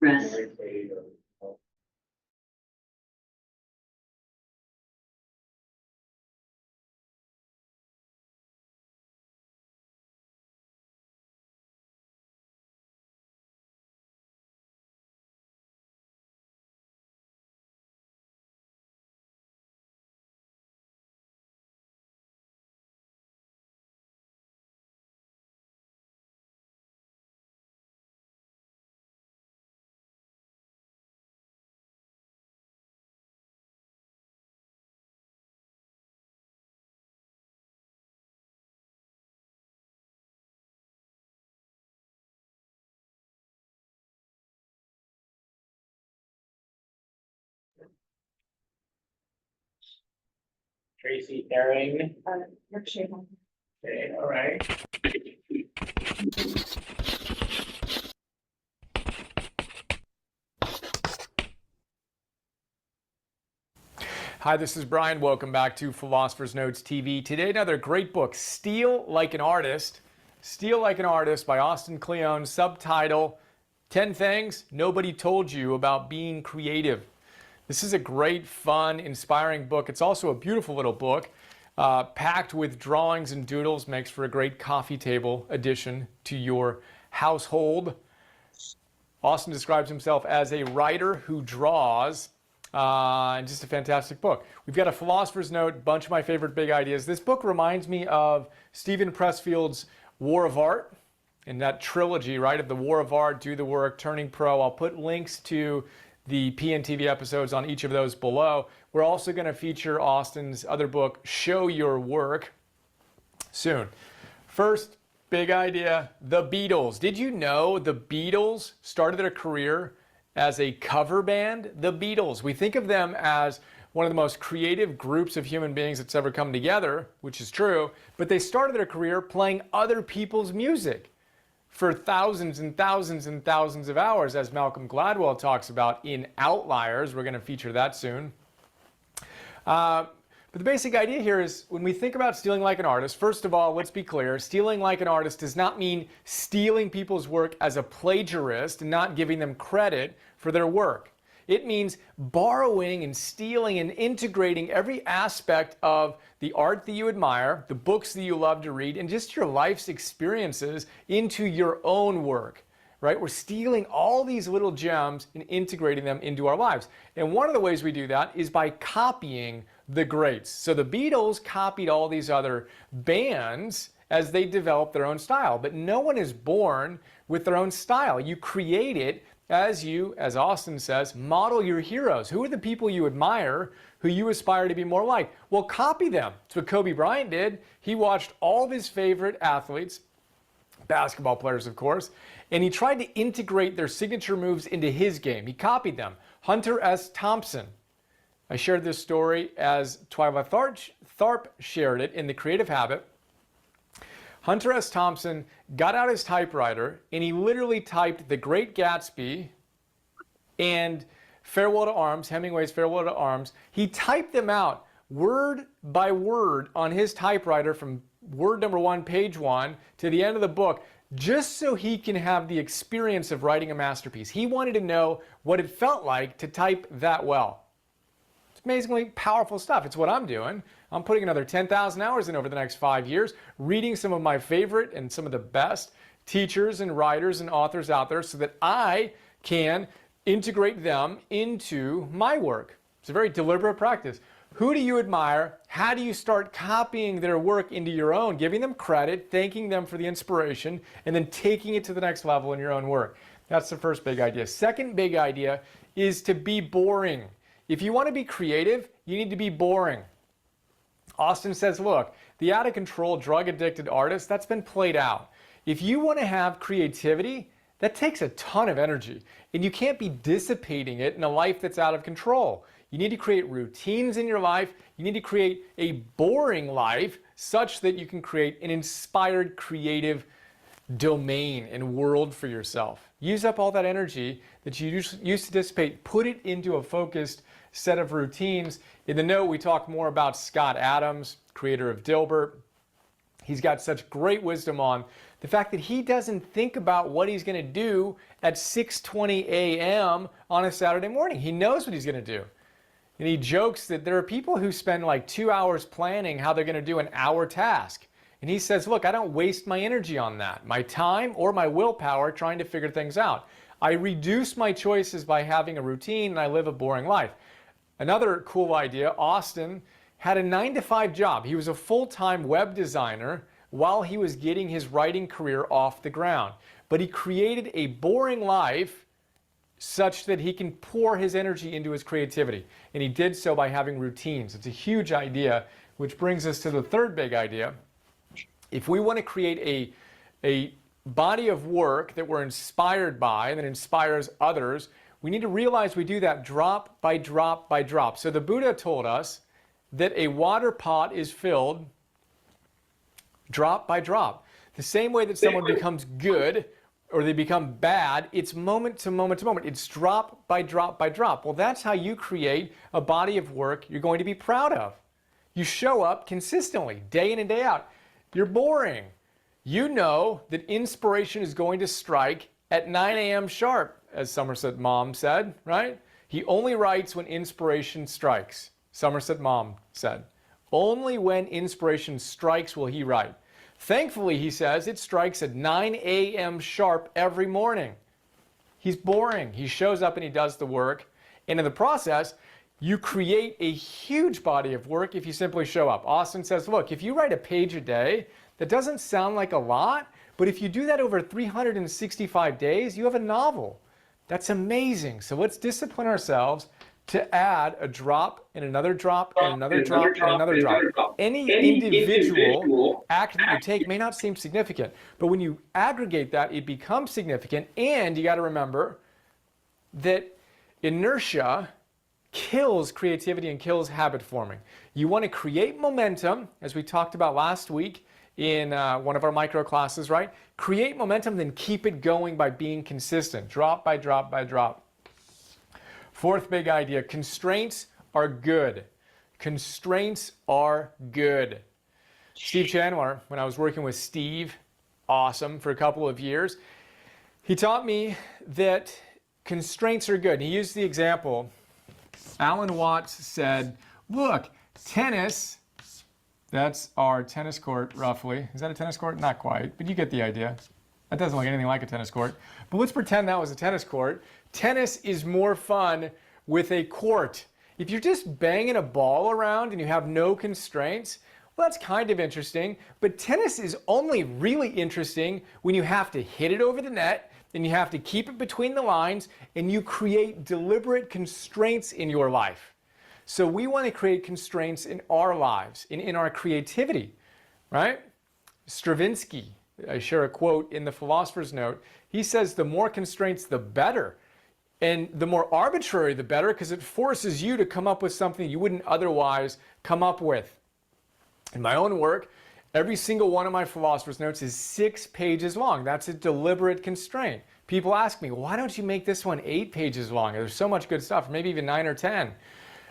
Rest. Tracy Herring. Ricochet. Okay, all right. Hi, this is Brian. Welcome back to Philosopher's Notes TV. Today, another great book, Steal Like an Artist. Steal Like an Artist by Austin Kleon. Subtitle, 10 Things Nobody Told You About Being Creative. This is a great, fun, inspiring book. It's also a beautiful little book, packed with drawings and doodles. Makes for a great coffee table addition to your household. Austin describes himself as a writer who draws. And just a fantastic book. We've got a philosopher's note, bunch of my favorite big ideas. This book reminds me of Stephen Pressfield's War of Art, in that trilogy, right, of the War of Art, Do the Work, Turning Pro. I'll put links to the PNTV episodes on each of those below. We're also going to feature Austin's other book, Show Your Work, soon. First big idea, the Beatles. Did you know the Beatles started their career as a cover band? The Beatles. We think of them as one of the most creative groups of human beings that's ever come together, which is true, but they started their career playing other people's music for thousands and thousands and thousands of hours, as Malcolm Gladwell talks about in Outliers. We're going to feature that soon. But the basic idea here is when we think about stealing like an artist, first of all, let's be clear, stealing like an artist does not mean stealing people's work as a plagiarist and not giving them credit for their work. It means borrowing and stealing and integrating every aspect of the art that you admire, the books that you love to read, and just your life's experiences into your own work. Right? We're stealing all these little gems and integrating them into our lives. And one of the ways we do that is by copying the greats. So the Beatles copied all these other bands as they developed their own style. But no one is born with their own style. You create it as you, as Austin says, model your heroes. Who are the people you admire, who you aspire to be more like? Well, copy them. That's what Kobe Bryant did. He watched all of his favorite athletes, basketball players, of course, and he tried to integrate their signature moves into his game. He copied them. Hunter S. Thompson. I shared this story as Twyla Tharp shared it in The Creative Habit. Hunter S. Thompson got out his typewriter and he literally typed The Great Gatsby and Farewell to Arms, Hemingway's Farewell to Arms. He typed them out word by word on his typewriter from word number 1, page 1, to the end of the book, just so he can have the experience of writing a masterpiece. He wanted to know what it felt like to type that well. It's amazingly powerful stuff. It's what I'm doing. I'm putting another 10,000 hours in over the next 5 years, reading some of my favorite and some of the best teachers and writers and authors out there so that I can integrate them into my work. It's a very deliberate practice. Who do you admire? How do you start copying their work into your own, giving them credit, thanking them for the inspiration, and then taking it to the next level in your own work? That's the first big idea. Second big idea is to be boring. If you want to be creative, you need to be boring. Austin says, look, the out-of-control, drug-addicted artist, that's been played out. If you want to have creativity, that takes a ton of energy, and you can't be dissipating it in a life that's out of control. You need to create routines in your life. You need to create a boring life such that you can create an inspired, creative domain and world for yourself. Use up all that energy that you used to dissipate, put it into a focused set of routines. In the note, we talk more about Scott Adams, creator of Dilbert. He's got such great wisdom on The fact that he doesn't think about what he's going to do at 6:20 a.m. on a Saturday morning. He knows what he's going to do. And he jokes that there are people who spend like 2 hours planning how they're going to do an hour task. And he says, look, I don't waste my energy on that, my time or my willpower trying to figure things out. I reduce my choices by having a routine, and I live a boring life. Another cool idea, Austin had a 9-to-5 job. He was a full-time web designer while he was getting his writing career off the ground. But he created a boring life such that he can pour his energy into his creativity. And he did so by having routines. It's a huge idea, which brings us to the third big idea. If we want to create a body of work that we're inspired by and that inspires others, we need to realize we do that drop by drop by drop. So the Buddha told us that a water pot is filled drop by drop. The same way that someone becomes good or they become bad, it's moment to moment to moment. It's drop by drop by drop. Well, that's how you create a body of work you're going to be proud of. You show up consistently, day in and day out. You're boring. You know that inspiration is going to strike at 9 a.m. sharp, as Somerset Maugham said, right? He only writes when inspiration strikes, Somerset Maugham said. Only when inspiration strikes will he write. Thankfully, he says, it strikes at 9 a.m. sharp every morning. He's boring. He shows up and he does the work. And in the process, you create a huge body of work if you simply show up. Austin says, look, if you write a page a day, that doesn't sound like a lot, but if you do that over 365 days, you have a novel. That's amazing. So let's discipline ourselves to add a drop and another drop and another drop and another drop. Any individual act that you take may not seem significant, but when you aggregate that, it becomes significant. And you got to remember that inertia kills creativity and kills habit forming. You want to create momentum, as we talked about last week in one of our micro classes, right? Create momentum, then keep it going by being consistent, drop by drop by drop. Fourth big idea, constraints are good. Constraints are good. Steve Chandler, when I was working with Steve, awesome, for a couple of years, he taught me that constraints are good. He used the example, Alan Watts said, look, tennis, that's our tennis court roughly. Is that a tennis court? Not quite, but you get the idea. That doesn't look anything like a tennis court. But let's pretend that was a tennis court. Tennis is more fun with a court. If you're just banging a ball around and you have no constraints, well, that's kind of interesting. But tennis is only really interesting when you have to hit it over the net and you have to keep it between the lines and you create deliberate constraints in your life. So we want to create constraints in our lives, in our creativity, right? Stravinsky, I share a quote in the Philosopher's Note. He says the more constraints, the better. And the more arbitrary, the better, because it forces you to come up with something you wouldn't otherwise come up with. In my own work, every single one of my Philosopher's Notes is 6 pages long. That's a deliberate constraint. People ask me, why don't you make this one 8 pages long? There's so much good stuff, maybe even 9 or 10.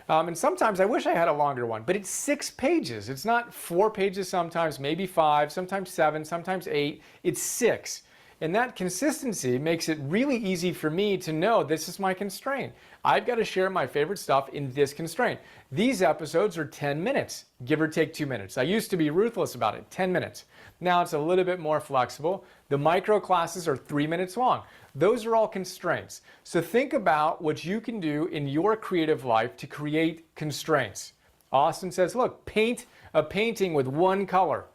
And sometimes I wish I had a longer one, but it's 6 pages. It's not 4 pages sometimes, maybe 5, sometimes 7, sometimes 8. It's 6. And that consistency makes it really easy for me to know this is my constraint. I've got to share my favorite stuff in this constraint. These episodes are 10 minutes, give or take 2 minutes. I used to be ruthless about it, 10 minutes. Now it's a little bit more flexible. The micro classes are 3 minutes long. Those are all constraints. So think about what you can do in your creative life to create constraints. Austin says, look, paint a painting with one color.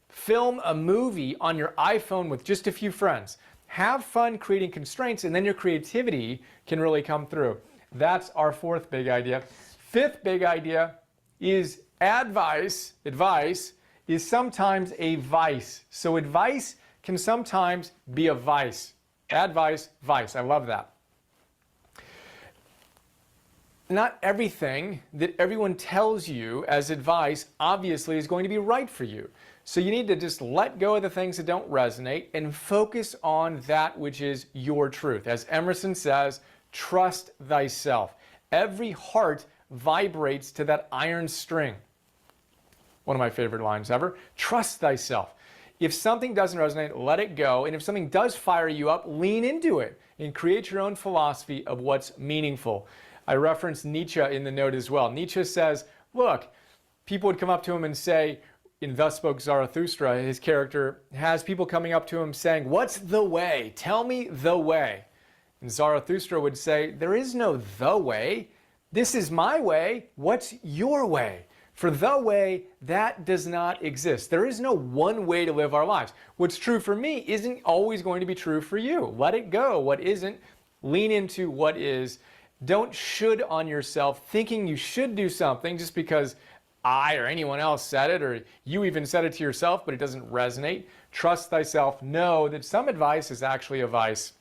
Film a movie on your iPhone with just a few friends. Have fun creating constraints, and then your creativity can really come through. That's our fourth big idea. Fifth big idea is advice. Advice is sometimes a vice. So advice can sometimes be a vice. Advice, vice. I love that. Not everything that everyone tells you as advice obviously is going to be right for you. So you need to just let go of the things that don't resonate and focus on that which is your truth. As Emerson says, trust thyself. Every heart vibrates to that iron string. One of my favorite lines ever. Trust thyself. If something doesn't resonate, let it go. And if something does fire you up, lean into it and create your own philosophy of what's meaningful. I referenced Nietzsche in the note as well. Nietzsche says, look, people would come up to him and say, in Thus Spoke Zarathustra, his character has people coming up to him saying, what's the way? Tell me the way. And Zarathustra would say, there is no the way. This is my way. What's your way? For the way, that does not exist. There is no one way to live our lives. What's true for me isn't always going to be true for you. Let it go. What isn't, lean into what is. Don't should on yourself thinking you should do something just because I or anyone else said it, or you even said it to yourself, but it doesn't resonate. Trust thyself. Know that some advice is actually a vice.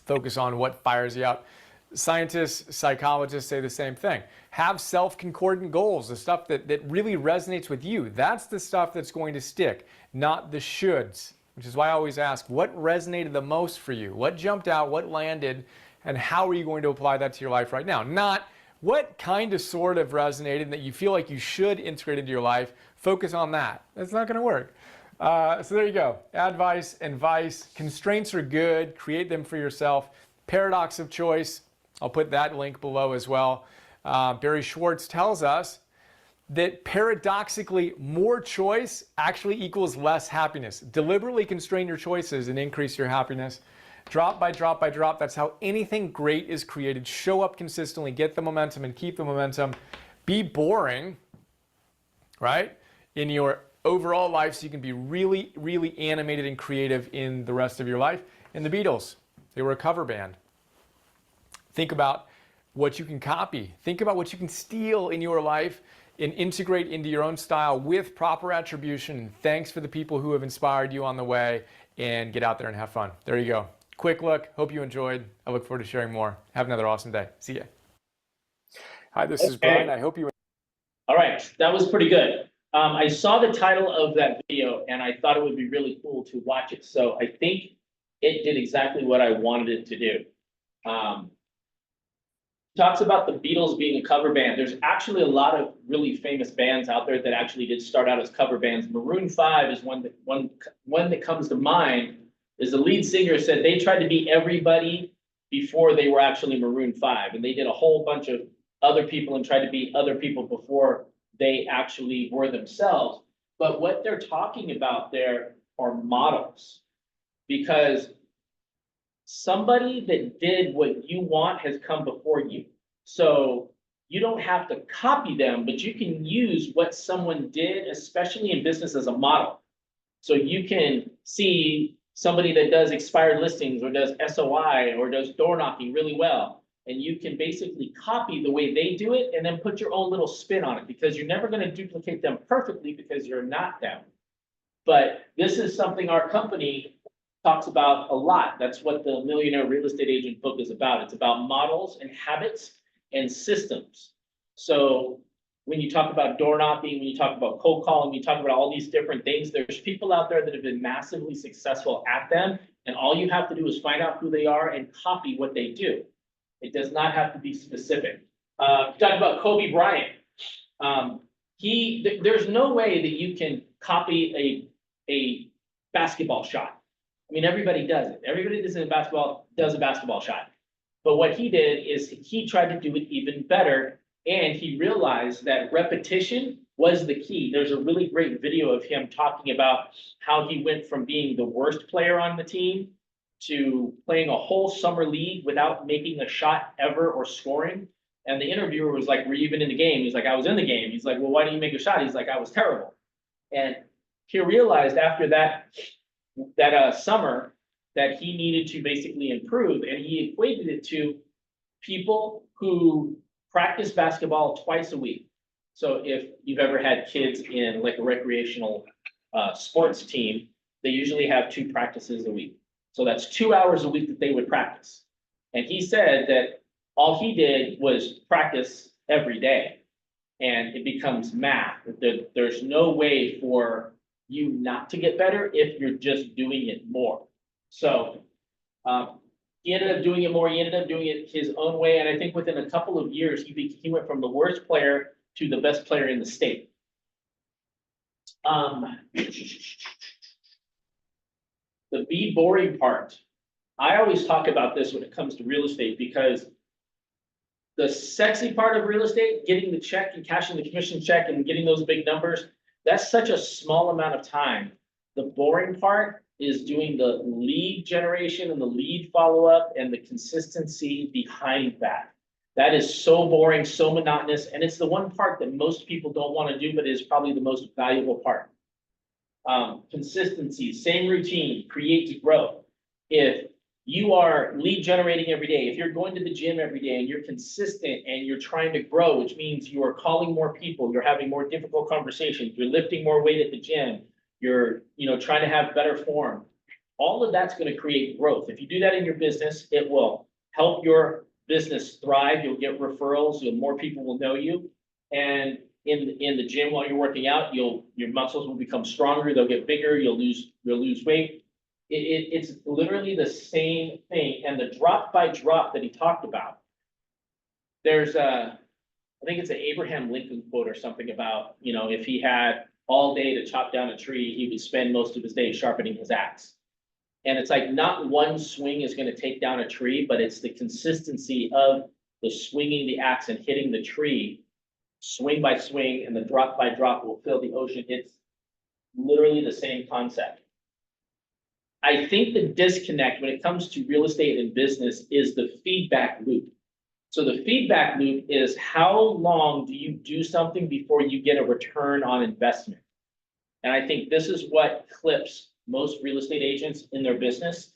Focus on what fires you up. Scientists, psychologists say the same thing. Have self-concordant goals, the stuff that really resonates with you. That's the stuff that's going to stick, not the shoulds, which is why I always ask, what resonated the most for you? What jumped out? What landed? And how are you going to apply that to your life right now? Not what kind of sort of resonated that you feel like you should integrate into your life. Focus on that. That's not going to work. So there you go. Advice and vice. Constraints are good. Create them for yourself. Paradox of choice. I'll put that link below as well. Barry Schwartz tells us that paradoxically, more choice actually equals less happiness. Deliberately constrain your choices and increase your happiness. Drop by drop by drop. That's how anything great is created. Show up consistently, get the momentum and keep the momentum. Be boring, right, in your overall life so you can be really, really animated and creative in the rest of your life. And the Beatles, they were a cover band. Think about what you can copy. Think about what you can steal in your life and integrate into your own style with proper attribution. And thanks for the people who have inspired you on the way, and get out there and have fun. There you go. Quick look. Hope you enjoyed. I look forward to sharing more. Have another awesome day. See ya. Hi, this is Brian. I hope you. All right, that was pretty good. I saw the title of that video and I thought it would be really cool to watch it. So I think it did exactly what I wanted it to do. Talks about the Beatles being a cover band. There's actually a lot of really famous bands out there that actually did start out as cover bands. Maroon 5 is one that comes to mind. Is the lead singer said they tried to be everybody before they were actually Maroon 5, and they did a whole bunch of other people and tried to be other people before they actually were themselves. But what they're talking about there are models, because somebody that did what you want has come before you. So you don't have to copy them, but you can use what someone did, especially in business, as a model. So you can see somebody that does expired listings or does SOI or does door knocking really well. And you can basically copy the way they do it and then put your own little spin on it, because you're never going to duplicate them perfectly because you're not them. But this is something our company talks about a lot. That's what the Millionaire Real Estate Agent book is about. It's about models and habits and systems. So when you talk about door knocking, when you talk about cold calling, when you talk about all these different things, there's people out there that have been massively successful at them. And all you have to do is find out who they are and copy what they do. It does not have to be specific. Talk about Kobe Bryant. There's no way that you can copy a basketball shot. I mean, everybody does it. Everybody that's in basketball does a basketball shot. But what he did is he tried to do it even better. And he realized that repetition was the key. There's a really great video of him talking about how he went from being the worst player on the team to playing a whole summer league without making a shot ever or scoring. And the interviewer was like, were you even in the game? He's like, I was in the game. He's like, well, why didn't you make a shot? He's like, I was terrible. And he realized after that summer that he needed to basically improve. And he equated it to people who practice basketball twice a week. So if you've ever had kids in like a recreational sports team, they usually have 2 practices a week. So that's 2 hours a week that they would practice. And he said that all he did was practice every day, and it becomes math. There's no way for you not to get better if you're just doing it more. So he ended up doing it more. He ended up doing it his own way. And I think within a couple of years, he went from the worst player to the best player in the state. The be boring part. I always talk about this when it comes to real estate because the sexy part of real estate, getting the check and cashing the commission check and getting those big numbers, that's such a small amount of time. The boring part is doing the lead generation and the lead follow-up and the consistency behind that. That is so boring, so monotonous, and it's the one part that most people don't want to do, but is probably the most valuable part. Consistency, same routine, create to grow. If you are lead generating every day, if you're going to the gym every day and you're consistent and you're trying to grow, which means you are calling more people, you're having more difficult conversations, you're lifting more weight at the gym, you're trying to have better form, all of that's going to create growth. If you do that in your business, it will help your business thrive. You'll get referrals, more people will know you. And in the gym while you're working out, your muscles will become stronger, they'll get bigger, you'll lose weight. It's literally the same thing. And the drop by drop that he talked about, there's I think it's an Abraham Lincoln quote or something about, if he had all day to chop down a tree, he would spend most of his day sharpening his axe. And it's like not one swing is going to take down a tree, but it's the consistency of the swinging the axe and hitting the tree, swing by swing, and the drop by drop will fill the ocean. It's literally the same concept. I think the disconnect when it comes to real estate and business is the feedback loop. So the feedback loop is how long do you do something before you get a return on investment? And I think this is what clips most real estate agents in their business,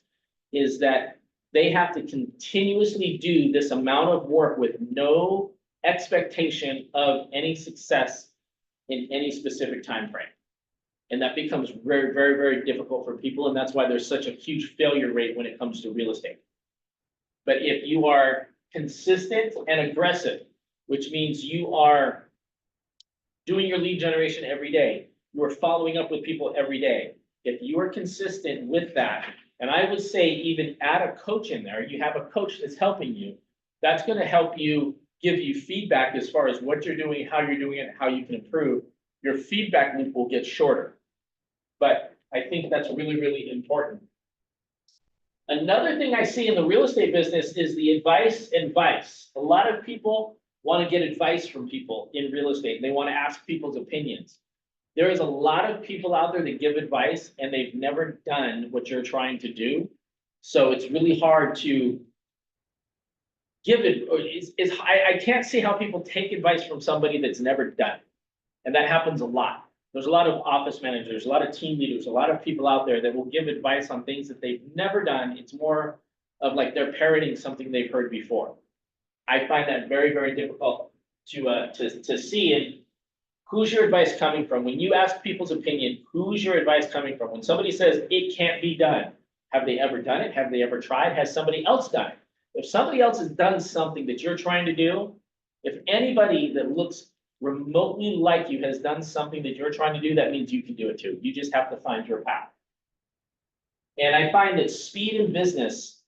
is that they have to continuously do this amount of work with no expectation of any success in any specific time frame. And that becomes very, very, very difficult for people. And that's why there's such a huge failure rate when it comes to real estate. But if you are consistent and aggressive, which means you are doing your lead generation every day, you are following up with people every day. If you are consistent with that, and I would say even add a coach in there, you have a coach that's helping you, that's going to help you give you feedback as far as what you're doing, how you're doing it, how you can improve. Your feedback loop will get shorter. But I think that's really, really important. Another thing I see in the real estate business is the advice and vice. A lot of people want to get advice from people in real estate. They want to ask people's opinions. There is a lot of people out there that give advice and they've never done what you're trying to do. So it's really hard to give it. I can't see how people take advice from somebody that's never done. And that happens a lot. There's a lot of office managers, a lot of team leaders, a lot of people out there that will give advice on things that they've never done. It's more of like they're parroting something they've heard before. I find that very, very difficult to see. And who's your advice coming from? When you ask people's opinion, who's your advice coming from? When somebody says it can't be done, have they ever done it? Have they ever tried? Has somebody else done it? If somebody else has done something that you're trying to do, if anybody that looks remotely like you has done something that you're trying to do, that means you can do it too. You just have to find your path. And I find that speed in business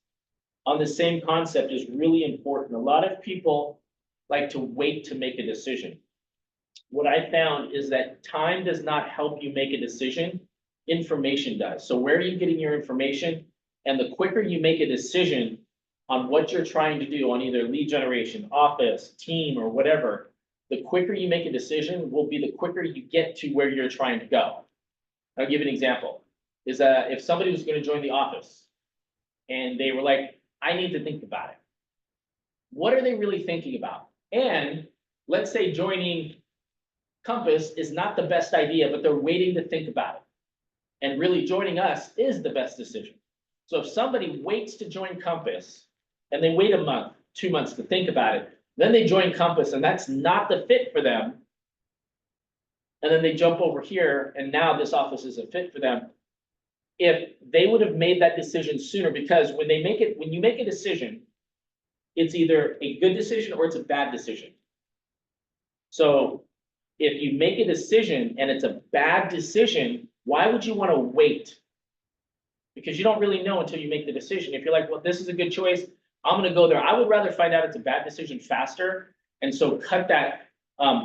on the same concept is really important. A lot of people like to wait to make a decision. What I found is that time does not help you make a decision, information does. So where are you getting your information? And the quicker you make a decision on what you're trying to do on either lead generation, office, team, or whatever, the quicker you make a decision will be the quicker you get to where you're trying to go. I'll give an example. Is that if somebody was going to join the office and they were like, I need to think about it. What are they really thinking about? And let's say joining Compass is not the best idea, but they're waiting to think about it. And really joining us is the best decision. So if somebody waits to join Compass and they wait a month, 2 months to think about it, then they join Compass and that's not the fit for them. And then they jump over here and now this office is a fit for them. If they would have made that decision sooner, because when you make a decision, it's either a good decision or it's a bad decision. So if you make a decision and it's a bad decision, why would you want to wait? Because you don't really know until you make the decision. If you're like, well, this is a good choice, I'm going to go there. I would rather find out it's a bad decision faster. And so cut that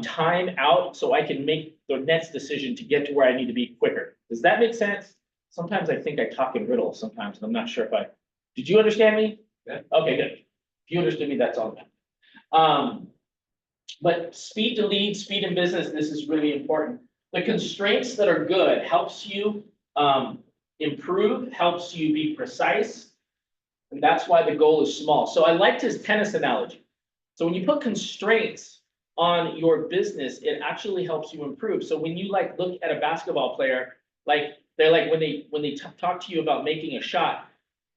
time out so I can make the next decision to get to where I need to be quicker. Does that make sense? sometimes I think I talk in riddles sometimes, and I'm not sure if did you understand me? Yeah. Okay, good. If you understood me, that's all. But speed to lead, speed in business, this is really important. The constraints that are good helps you improve, helps you be precise. And that's why the goal is small. So I liked his tennis analogy. So when you put constraints on your business, it actually helps you improve. So when you like look at a basketball player, like they're like when they talk to you about making a shot,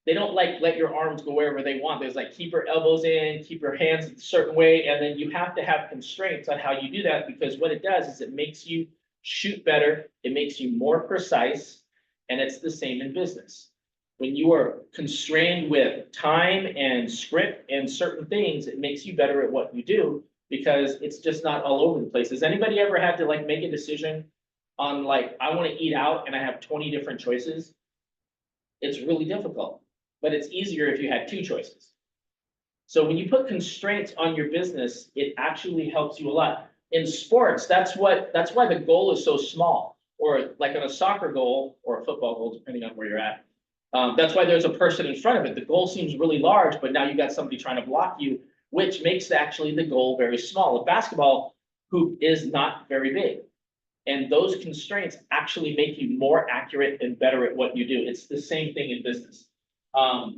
they don't like let your arms go wherever they want. There's like keep your elbows in, keep your hands a certain way, and then you have to have constraints on how you do that, because what it does is it makes you shoot better, it makes you more precise, and it's the same in business. When you are constrained with time and script and certain things, it makes you better at what you do, because it's just not all over the place. Has anybody ever had to like make a decision on like, I want to eat out and I have 20 different choices? It's really difficult, but it's easier if you had 2 choices. So when you put constraints on your business, it actually helps you a lot. In sports, that's why the goal is so small, or like on a soccer goal or a football goal, depending on where you're at. That's why there's a person in front of it. The goal seems really large, but now you got somebody trying to block you, which makes actually the goal very small. A basketball hoop is not very big. And those constraints actually make you more accurate and better at what you do. It's the same thing in business. I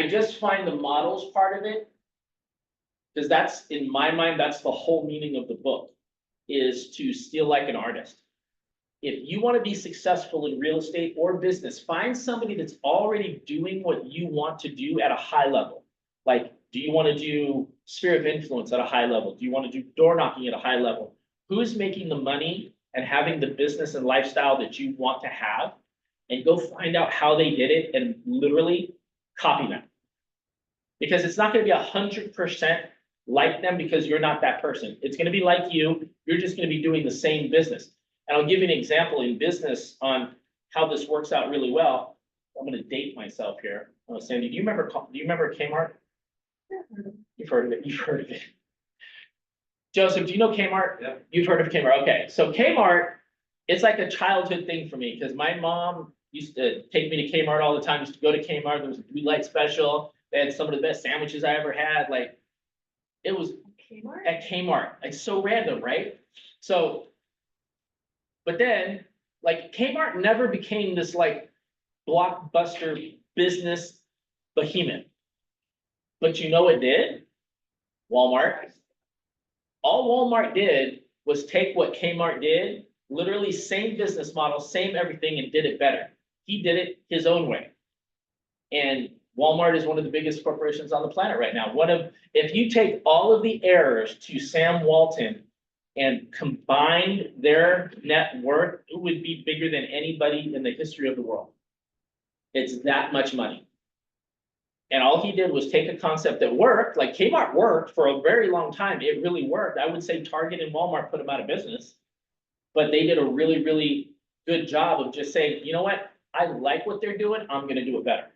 just find the models part of it, because that's, in my mind, that's the whole meaning of the book, is to steal like an artist. If you want to be successful in real estate or business, find somebody that's already doing what you want to do at a high level. Like, do you want to do sphere of influence at a high level? Do you want to do door knocking at a high level? Who's making the money and having the business and lifestyle that you want to have? And go find out how they did it and literally copy them. Because it's not going to be 100% like them, because you're not that person. It's going to be like you. You're just going to be doing the same business. And I'll give you an example in business on how this works out really well. I'm going to date myself here. Sandy, do you remember Kmart? You've heard of it. You've heard of it. Joseph, do you know Kmart? Yeah. You've heard of Kmart. Okay. So Kmart, it's like a childhood thing for me, because my mom used to take me to Kmart all the time. Used to go to Kmart. There was a blue light special. They had some of the best sandwiches I ever had. Like, it was Kmart? at Kmart. Like, so random, right? So, but then, like, Kmart never became this like blockbuster business behemoth. But you know what did? Walmart. All Walmart did was take what Kmart did, literally same business model, same everything, and did it better. He did it his own way. And Walmart is one of the biggest corporations on the planet right now. If you take all of the heirs to Sam Walton and combined their net worth, it would be bigger than anybody in the history of the world. It's that much money. And all he did was take a concept that worked, like Kmart worked for a very long time. It really worked. I would say Target and Walmart put them out of business, but they did a really, really good job of just saying, you know what? I like what they're doing. I'm going to do it better.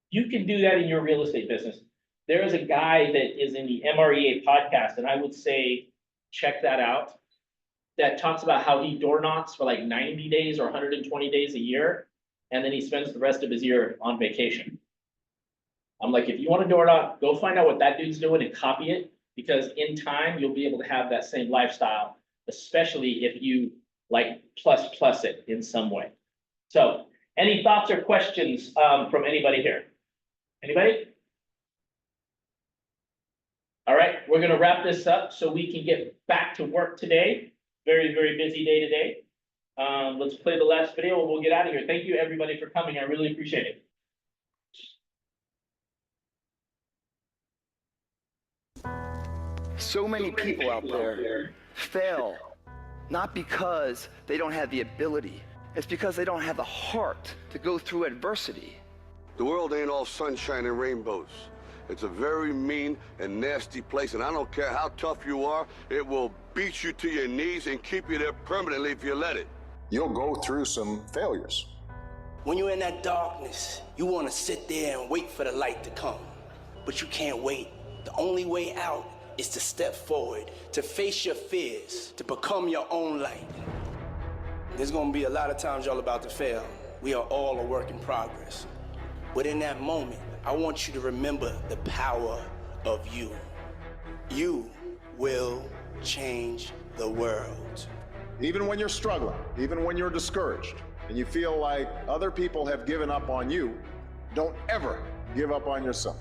You can do that in your real estate business. There is a guy that is in the MREA podcast, and I would say, check that out. That talks about how he door knocks for like 90 days or 120 days a year. And then he spends the rest of his year on vacation. I'm like, if you want to door knock, go find out what that dude's doing and copy it, because in time, you'll be able to have that same lifestyle, especially if you like plus it in some way. So any thoughts or questions from anybody here? Anybody? All right, we're going to wrap this up so we can get back to work today. Very, very busy day today. Let's play the last video and we'll get out of here. Thank you everybody for coming. I really appreciate it. So many people out there fail, not because they don't have the ability. It's because they don't have the heart to go through adversity. The world ain't all sunshine and rainbows. It's a very mean and nasty place, and I don't care how tough you are, it will beat you to your knees and keep you there permanently if you let it. You'll go through some failures. When you're in that darkness, you want to sit there and wait for the light to come. But you can't wait. The only way out is to step forward, to face your fears, to become your own light. There's gonna be a lot of times y'all about to fail. We are all a work in progress. But in that moment, I want you to remember the power of you. You will change the world. Even when you're struggling, even when you're discouraged, and you feel like other people have given up on you, don't ever give up on yourself.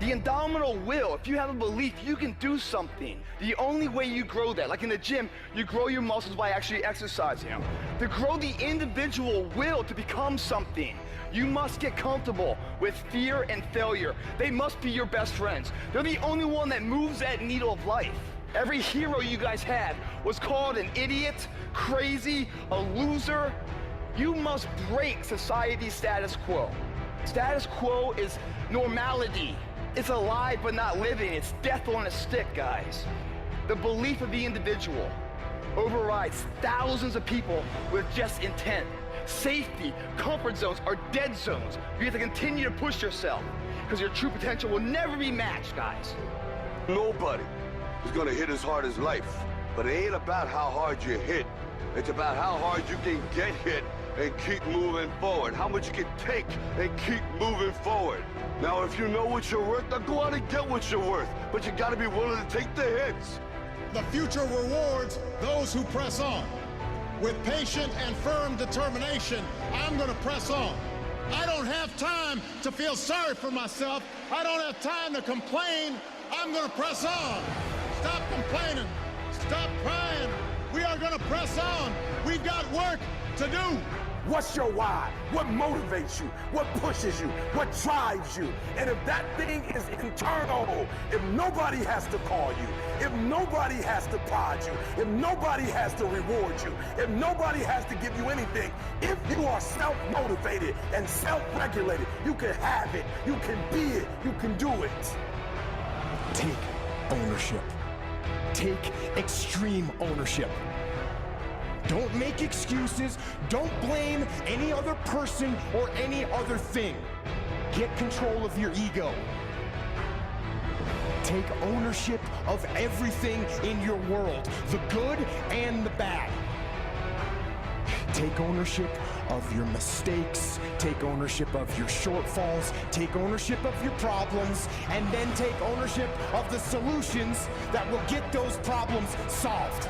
The indomitable will, if you have a belief you can do something, the only way you grow that, like in the gym, you grow your muscles by actually exercising them. To grow the individual will to become something, you must get comfortable with fear and failure. They must be your best friends. They're the only one that moves that needle of life. Every hero you guys had was called an idiot, crazy, a loser. You must break society's status quo. Status quo is normality. It's alive but not living. It's death on a stick, guys. The belief of the individual overrides thousands of people with just intent. Safety, comfort zones are dead zones. You have to continue to push yourself because your true potential will never be matched, guys. Nobody is gonna hit as hard as life. But it ain't about how hard you hit. It's about how hard you can get hit and keep moving forward. How much you can take and keep moving forward. Now, if you know what you're worth, then go out and get what you're worth. But you gotta be willing to take the hits. The future rewards those who press on. With patient and firm determination, I'm gonna press on. I don't have time to feel sorry for myself. I don't have time to complain. I'm gonna press on. Stop complaining. Stop crying. We are gonna press on. We've got work to do. What's your why? What motivates you? What pushes you? What drives you? And if that thing is internal, if nobody has to call you, if nobody has to prod you, if nobody has to reward you, if nobody has to give you anything, if you are self-motivated and self-regulated, you can have it, you can be it, you can do it. Take ownership. Take extreme ownership. Don't make excuses. Don't blame any other person or any other thing. Get control of your ego. Take ownership of everything in your world, the good and the bad. Take ownership of your mistakes, take ownership of your shortfalls, take ownership of your problems, and then take ownership of the solutions that will get those problems solved.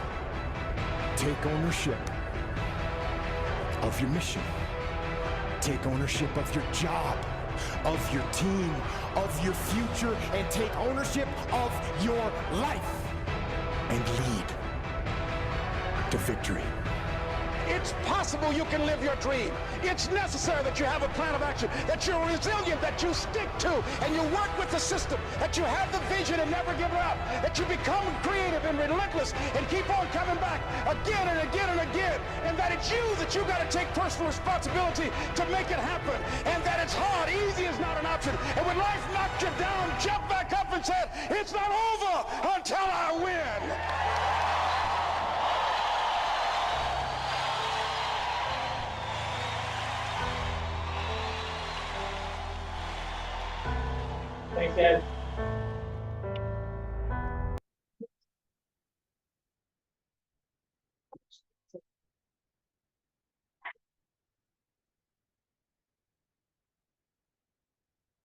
Take ownership of your mission. Take ownership of your job, of your team, of your future, and take ownership of your life. And lead to victory. It's possible you can live your dream. It's necessary that you have a plan of action, that you're resilient, that you stick to, and you work with the system, that you have the vision and never give up, that you become creative and relentless and keep on coming back again and again and again, and that it's you that you got to take personal responsibility to make it happen, and that it's hard. Easy is not an option. And when life knocks you down, jump back up and say, it's not over until I win. Thanks, Ed.